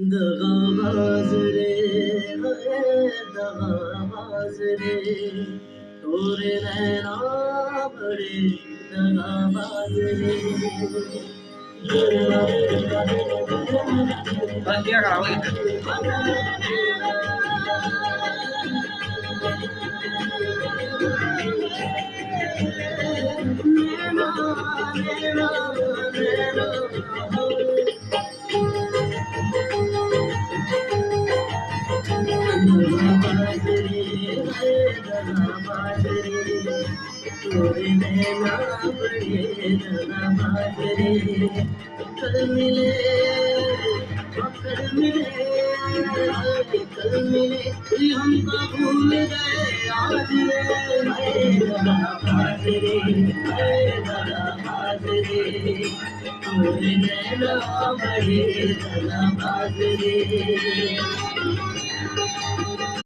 दगाबाज रे दगाबाज रे तोरे नैना बड़े दगाबाज रे बंद किया करा तोरे नैना बड़े दगाबाज रे कल मिले कल मिले कल मिले हमको भूल गए आज रे दगाबाज रे दगाबाज रे तोरे नैना बड़े दगाबाज रे